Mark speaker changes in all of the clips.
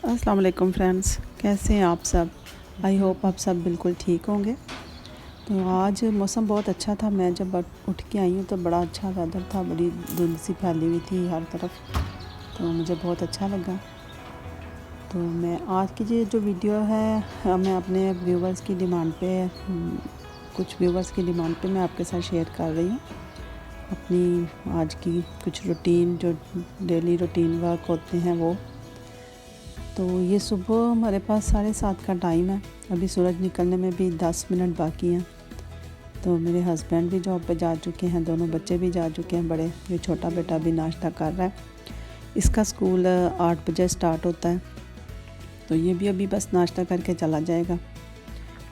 Speaker 1: अस्सलाम वालेकुम फ्रेंड्स, कैसे हैं आप सब। आई होप आप सब बिल्कुल ठीक होंगे। तो आज मौसम बहुत अच्छा था। मैं जब उठ के आई हूँ तो बड़ा अच्छा वेदर था, बड़ी धुंध सी फैली हुई थी हर तरफ, तो मुझे बहुत अच्छा लगा। तो मैं आज की जो वीडियो है मैं अपने व्यूवर्स की डिमांड पे कुछ व्यूवर्स की डिमांड पे मैं आपके साथ शेयर कर रही हूँ अपनी आज की कुछ रूटीन, जो डेली रूटीन वर्क होते हैं वो। तो ये सुबह हमारे पास 7:30 का टाइम है, अभी सूरज निकलने में भी 10 मिनट बाकी हैं। तो मेरे हस्बैंड भी जॉब पे जा चुके हैं, दोनों बच्चे भी जा चुके हैं बड़े। ये छोटा बेटा भी नाश्ता कर रहा है, इसका स्कूल 8 बजे स्टार्ट होता है, तो ये भी अभी बस नाश्ता करके चला जाएगा।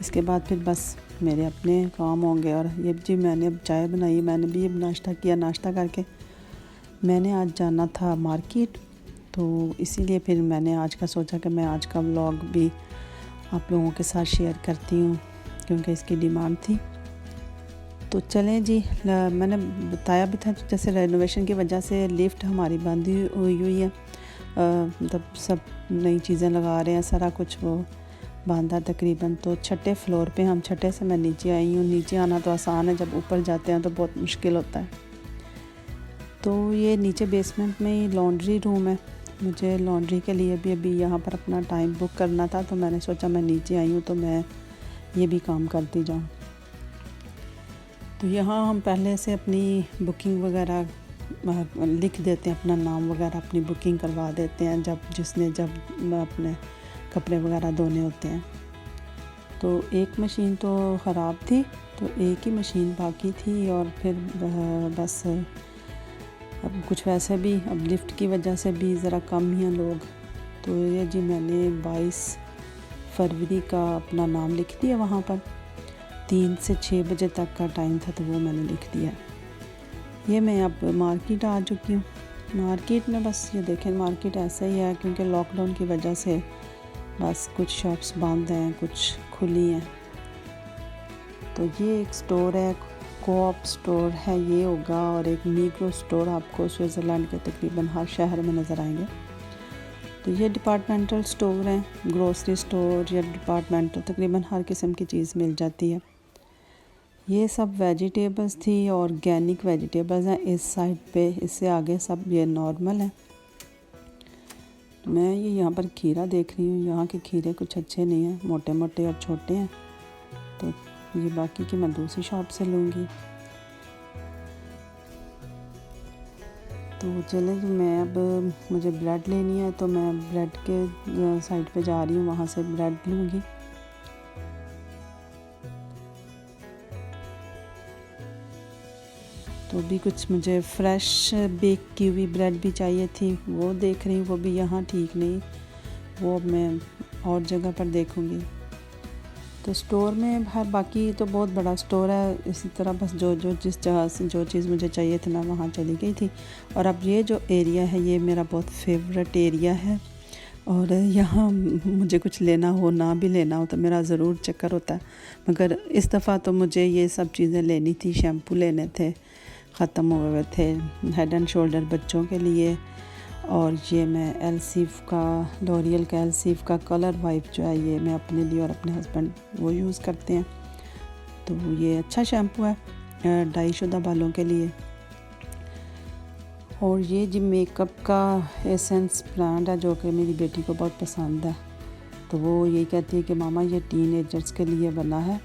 Speaker 1: इसके बाद फिर बस मेरे अपने काम होंगे। और ये जी मैंने अब चाय बनाई, मैंने भी अब नाश्ता किया। नाश्ता करके मैंने आज जाना था मार्केट, तो इसीलिए फिर मैंने आज का सोचा कि मैं आज का व्लॉग भी आप लोगों के साथ शेयर करती हूँ, क्योंकि इसकी डिमांड थी। तो चलें जी, मैंने बताया भी था जैसे रेनोवेशन की वजह से लिफ्ट हमारी बंद हुई है, मतलब सब नई चीज़ें लगा रहे हैं, सारा कुछ वो बंद है तकरीबन। तो छठे फ्लोर पे हम, छठे से मैं नीचे आई हूँ। नीचे आना तो आसान है, जब ऊपर जाते हैं तो बहुत मुश्किल होता है। तो ये नीचे बेसमेंट में ही लॉन्ड्री रूम है। मुझे लॉन्ड्री के लिए भी अभी यहाँ पर अपना टाइम बुक करना था, तो मैंने सोचा मैं नीचे आई हूँ तो मैं ये भी काम करती जाऊँ। तो यहाँ हम पहले से अपनी बुकिंग वगैरह लिख देते हैं, अपना नाम वगैरह अपनी बुकिंग करवा देते हैं जब अपने कपड़े वगैरह धोने होते हैं। तो एक मशीन तो ख़राब थी, तो एक ही मशीन बाकी थी। और फिर बस अब कुछ वैसे भी अब लिफ्ट की वजह से भी ज़रा कम ही हैं लोग। तो ये जी मैंने 22 फरवरी का अपना नाम लिख दिया वहाँ पर। 3 से 6 बजे तक का टाइम था, तो वो मैंने लिख दिया। ये मैं अब मार्केट आ चुकी हूँ। मार्केट में बस ये देखें, मार्केट ऐसा ही है क्योंकि लॉकडाउन की वजह से बस कुछ शॉप्स बंद हैं, कुछ खुली हैं। तो ये एक स्टोर है, कोऑप स्टोर है ये होगा, और एक मीग्रो स्टोर आपको स्विट्ज़रलैंड के तकरीबन हर शहर में नज़र आएंगे। तो ये डिपार्टमेंटल स्टोर हैं, ग्रोसरी स्टोर या डिपार्टमेंटल, तकरीबन हर किस्म की चीज़ मिल जाती है। ये सब वेजिटेबल्स थी, ऑर्गेनिक वेजिटेबल्स हैं इस साइड पे, इससे आगे सब ये नॉर्मल है। मैं ये यहाँ पर खीरा देख रही हूँ, यहाँ के खीरे कुछ अच्छे नहीं हैं, मोटे मोटे और छोटे हैं। तो ये बाकी की मैं दूसरी शॉप से लूँगी। तो चले, मैं अब मुझे ब्रेड लेनी है, तो मैं ब्रेड के साइड पे जा रही हूँ, वहाँ से ब्रेड लूँगी। तो भी कुछ मुझे फ्रेश बेक की हुई ब्रेड भी चाहिए थी, वो देख रही हूँ, वो भी यहाँ ठीक नहीं, वो अब मैं और जगह पर देखूँगी। तो स्टोर में बाकी तो बहुत बड़ा स्टोर है, इसी तरह बस जिस जगह से जो चीज़ मुझे चाहिए थी मैं वहाँ चली गई थी। और अब ये जो एरिया है ये मेरा बहुत फेवरेट एरिया है, और यहाँ मुझे कुछ लेना हो ना भी लेना हो तो मेरा ज़रूर चक्कर होता है। मगर इस दफ़ा तो मुझे ये सब चीज़ें लेनी थी, शैम्पू लेने थे, ख़त्म हो गए थे, हेड एंड शोल्डर बच्चों के लिए। और ये मैं एलसीफ का, लॉरियल का एलसीफ का कलर वाइप जो है, ये मैं अपने लिए और अपने हस्बैंड वो यूज़ करते हैं। तो ये अच्छा शैम्पू है डाई शुदा बालों के लिए। और ये जी मेकअप का एसेंस ब्रांड है, जो कि मेरी बेटी को बहुत पसंद है। तो वो यही कहती है कि मामा ये टीनेजर्स के लिए बना है।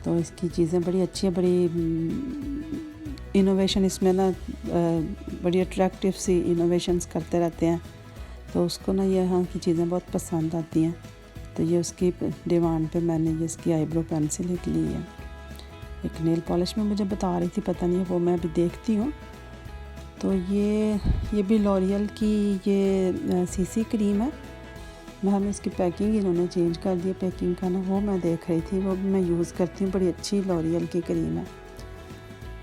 Speaker 1: तो इसकी चीज़ें बड़ी अच्छी है, बड़ी इनोवेशन इसमें ना, बड़ी अट्रैक्टिव सी इनोवेशंस करते रहते हैं। तो उसको ना यहाँ की चीज़ें बहुत पसंद आती हैं। तो ये उसकी डिमांड पे मैंने ये इसकी आईब्रो पेंसिल एक ली है। एक नेल पॉलिश में मुझे बता रही थी, पता नहीं है, वो मैं अभी देखती हूँ। तो ये भी लॉरियल की ये सीसी क्रीम है। मैम इसकी पैकिंग इन्होंने चेंज कर दी, पैकिंग का ना, वो मैं देख रही थी, वो भी मैं यूज़ करती हूँ, बड़ी अच्छी लॉरियल की क्रीम है।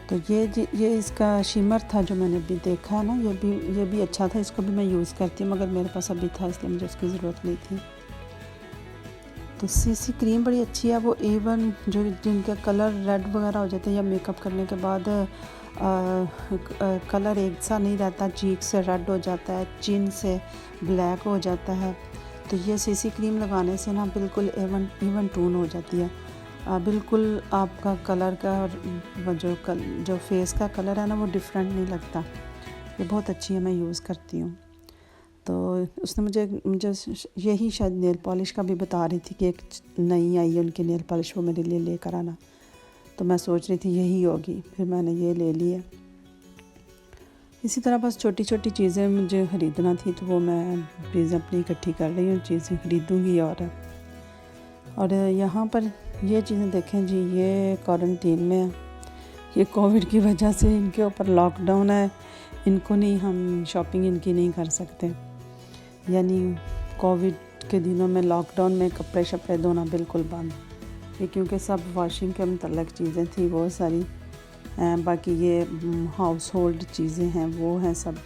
Speaker 1: तो ये इसका शिमर था जो मैंने भी देखा है ना, ये भी अच्छा था, इसको भी मैं यूज़ करती हूँ, मगर मेरे पास अभी था इसलिए मुझे उसकी ज़रूरत नहीं थी। तो सीसी क्रीम बड़ी अच्छी है, वो इवन जो जिनका कलर रेड वगैरह हो जाते हैं या मेकअप करने के बाद कलर एक सा नहीं रहता, चीक से रेड हो जाता है, चिन से ब्लैक हो जाता है। तो ये सीसी क्रीम लगाने से ना बिल्कुल इवन टोन हो जाती है। बिल्कुल आपका कलर का और जो फेस का कलर है ना वो डिफरेंट नहीं लगता। ये बहुत अच्छी है, मैं यूज़ करती हूँ। तो उसने मुझे यही शायद नेल पॉलिश का भी बता रही थी कि एक नई आई है उनकी नेल पॉलिश, वो मेरे लिए लेकर आना। तो मैं सोच रही थी यही होगी, फिर मैंने ये ले ली है। इसी तरह बस छोटी छोटी चीज़ें मुझे ख़रीदना थी, तो वो मैं चीज़ें अपनी इकट्ठी कर रही हूँ, चीज़ें ख़रीदूँगी। और यहाँ पर ये चीज़ें देखें जी, ये क्वारंटीन में है, ये कोविड की वजह से इनके ऊपर लॉकडाउन है, इनको नहीं, हम शॉपिंग इनकी नहीं कर सकते। यानी कोविड के दिनों में लॉकडाउन में कपड़े शपड़े धोना बिल्कुल बंद, ये क्योंकि सब वॉशिंग के मतलब चीज़ें थी वो सारी। बाकी ये हाउस होल्ड चीज़ें हैं वो हैं सब,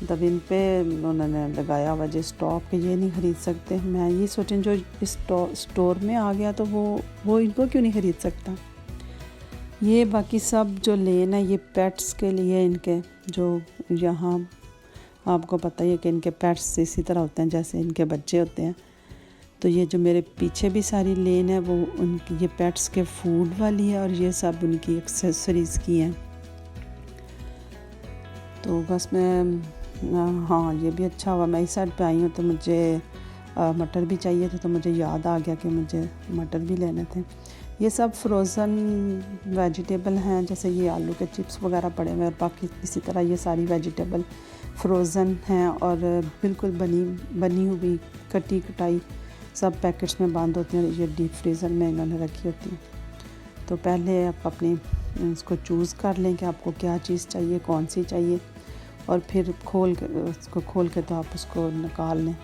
Speaker 1: तब इन पे उन्होंने लगाया हुआ जो स्टॉक, ये नहीं ख़रीद सकते। मैं ये सोचें जो इस स्टोर में आ गया तो वो इनको क्यों नहीं ख़रीद सकता। ये बाकी सब जो लेन है ये पेट्स के लिए, इनके जो यहाँ आपको पता ही है कि इनके पेट्स इसी तरह होते हैं जैसे इनके बच्चे होते हैं। तो ये जो मेरे पीछे भी सारी लेन है वो उनकी ये पेट्स के फूड वाली है, और ये सब उनकी एक्सेसरीज़ की हैं। तो बस मैं हाँ, ये भी अच्छा हुआ मैं इस साइड पे आई हूँ। तो मुझे मटर भी चाहिए थे, तो मुझे याद आ गया कि मुझे मटर भी लेने थे। ये सब फ्रोज़न वेजिटेबल हैं, जैसे ये आलू के चिप्स वगैरह पड़े हुए हैं, बाकी इसी तरह ये सारी वेजिटेबल फ्रोज़न हैं और बिल्कुल बनी हुई कटी कटाई सब पैकेट्स में बंद होती हैं। ये डीप फ्रीज़र में इन्होंने रखी होती हैं। तो पहले आप अपनी इसको चूज़ कर लें कि आपको क्या चीज़ चाहिए, कौन सी चाहिए, और फिर उसको खोल के तो आप उसको निकाल लें।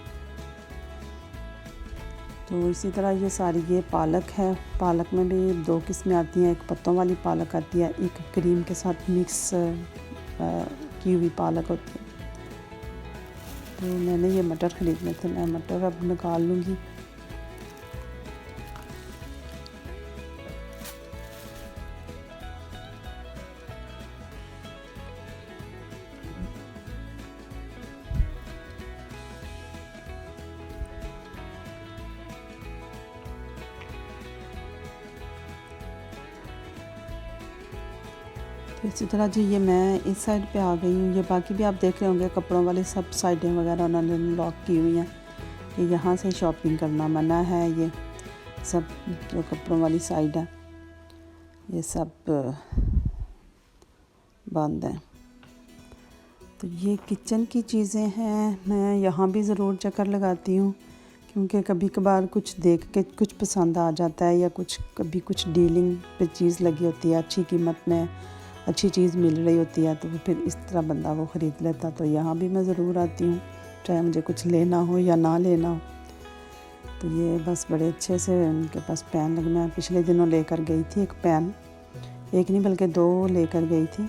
Speaker 1: तो इसी तरह ये सारी ये पालक है, पालक में भी दो किस्में आती हैं, एक पत्तों वाली पालक आती है, एक क्रीम के साथ मिक्स की हुई पालक होती है। तो मैंने ये मटर ख़रीदने थे, मैं मटर अब निकाल लूँगी। तो इसी तरह जी ये मैं इस साइड पे आ गई हूँ। ये बाकी भी आप देख रहे होंगे कपड़ों वाले सब साइडें वगैरह उन्होंने लॉक की हुई हैं, कि यहाँ से शॉपिंग करना मना है। ये सब जो कपड़ों वाली साइड है ये सब बंद है। तो ये किचन की चीज़ें हैं, मैं यहाँ भी ज़रूर चक्कर लगाती हूँ, क्योंकि कभी कभार कुछ देख के कुछ पसंद आ जाता है, या कभी कुछ डीलिंग पे चीज़ लगी होती है, अच्छी कीमत में अच्छी चीज़ मिल रही होती है, तो फिर इस तरह बंदा वो ख़रीद लेता। तो यहाँ भी मैं ज़रूर आती हूँ, चाहे मुझे कुछ लेना हो या ना लेना हो। तो ये बस बड़े अच्छे से उनके पास पैन लगे, मैं पिछले दिनों लेकर गई थी एक पैन, एक नहीं बल्कि 2 लेकर गई थी।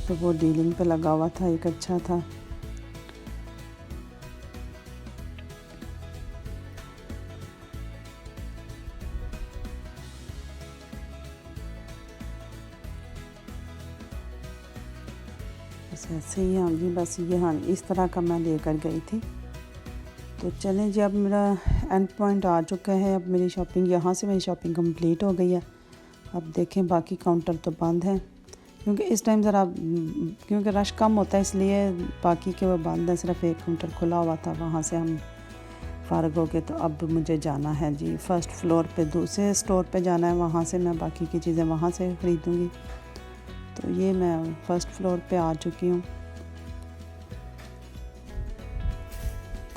Speaker 1: तो वो डीलिंग पे लगा हुआ था, एक अच्छा था। बस ऐसे ही, हाँ जी, बस ये हाँ इस तरह का मैं लेकर गई थी। तो चलें जी, अब मेरा एंड पॉइंट आ चुका है। अब मेरी शॉपिंग, यहाँ से मेरी शॉपिंग कंप्लीट हो गई है। अब देखें बाकी काउंटर तो बंद है, क्योंकि इस टाइम ज़रा क्योंकि रश कम होता है, इसलिए बाकी के वो बंद है। सिर्फ एक काउंटर खुला हुआ था, वहाँ से हम फ़ारग हो गए। तो अब मुझे जाना है जी फर्स्ट फ्लोर पे, दूसरे स्टोर पे जाना है, वहाँ से मैं बाकी की चीज़ें वहाँ से ख़रीदूँगी। तो ये मैं फर्स्ट फ्लोर पे आ चुकी हूँ।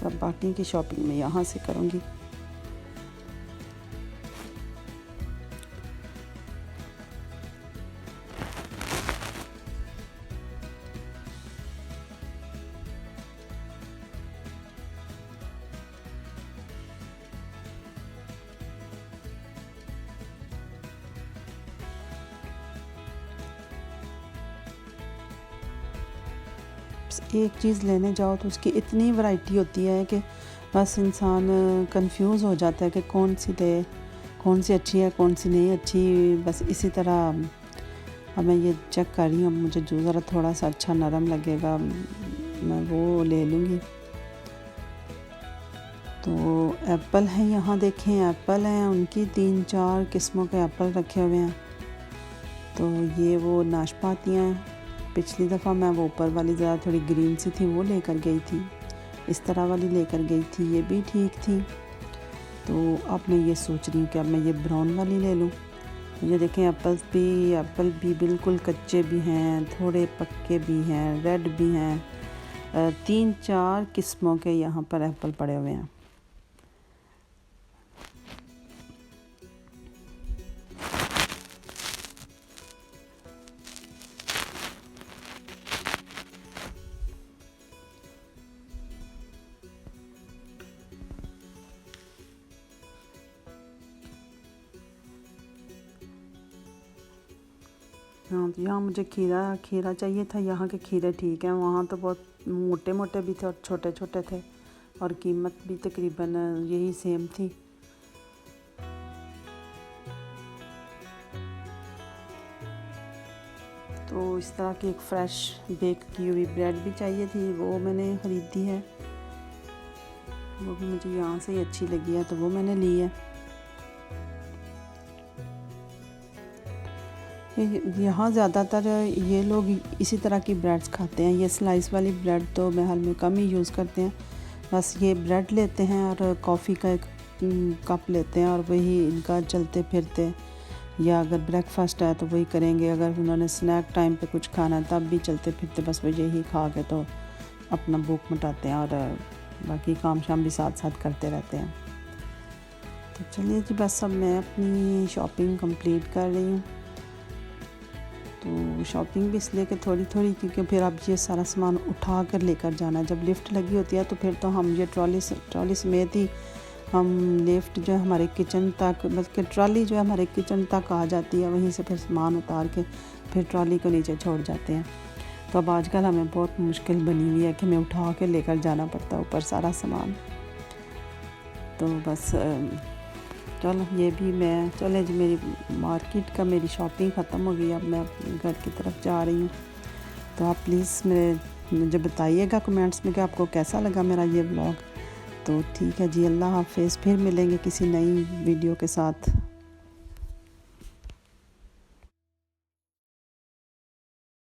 Speaker 1: तो अब बाकी की शॉपिंग मैं यहाँ से करूँगी। एक चीज़ लेने जाओ तो उसकी इतनी वैरायटी होती है कि बस इंसान कंफ्यूज हो जाता है कि कौन सी ले, कौन सी अच्छी है, कौन सी नहीं अच्छी। बस इसी तरह अब मैं ये चेक कर रही हूँ, मुझे जो ज़रा थोड़ा सा अच्छा नरम लगेगा मैं वो ले लूँगी। तो एप्पल है यहाँ, देखें एप्पल हैं, उनकी 3-4 किस्मों के एप्पल रखे हुए हैं। तो ये वो नाशपातियाँ हैं, पिछली दफ़ा मैं वो ऊपर वाली ज़रा थोड़ी ग्रीन सी थी वो लेकर गई थी, इस तरह वाली लेकर गई थी, ये भी ठीक थी। तो अब मैं ये सोच रही हूँ कि अब मैं ये ब्राउन वाली ले लूँ। ये देखें एप्पल भी बिल्कुल कच्चे भी हैं, थोड़े पक्के भी हैं, रेड भी हैं। 3-4 किस्मों के यहाँ पर एप्पल पड़े हुए हैं। हाँ, तो यहाँ मुझे खीरा चाहिए था। यहाँ के खीरे ठीक हैं, वहाँ तो बहुत मोटे मोटे भी थे और छोटे छोटे थे, और कीमत भी तकरीबन यही सेम थी। तो इस तरह की एक फ़्रेश बेक की हुई ब्रेड भी चाहिए थी, वो मैंने ख़रीदी है, वो भी मुझे यहाँ से ही अच्छी लगी है तो वो मैंने ली है। यहाँ ज़्यादातर ये लोग इसी तरह की ब्रेड्स खाते हैं। ये स्लाइस वाली ब्रेड तो महल में कम ही यूज़ करते हैं, बस ये ब्रेड लेते हैं और कॉफ़ी का एक कप लेते हैं और वही इनका चलते फिरते, या अगर ब्रेकफास्ट है तो वही करेंगे, अगर उन्होंने स्नैक टाइम पे कुछ खाना है तब भी चलते फिरते बस वो यही खा के तो अपना भूख मिटाते हैं, और बाकी काम शाम भी साथ साथ करते रहते हैं। तो चलिए जी, बस अब मैं अपनी शॉपिंग कंप्लीट कर रही हूँ। तो शॉपिंग भी इसलिए कि थोड़ी थोड़ी, क्योंकि फिर अब ये सारा सामान उठा कर लेकर जाना है। जब लिफ्ट लगी होती है तो फिर तो हम ये ट्रॉली समेत ही हम लिफ्ट जो है हमारे किचन तक, बल्कि ट्रॉली जो है हमारे किचन तक आ जाती है, वहीं से फिर सामान उतार के फिर ट्रॉली को नीचे छोड़ जाते हैं। तो अब आजकल हमें बहुत मुश्किल बनी हुई है कि हमें उठा के लेकर जाना पड़ता है ऊपर सारा सामान। तो बस चलो ये भी मैं, चले जी, मेरी मार्केट का मेरी शॉपिंग ख़त्म हो गई, अब मैं अपने घर की तरफ जा रही हूँ। तो आप प्लीज़ मुझे बताइएगा कमेंट्स में कि आपको कैसा लगा मेरा ये व्लॉग। तो ठीक है जी, अल्लाह हाफ़िज़, फिर मिलेंगे किसी नई वीडियो के साथ।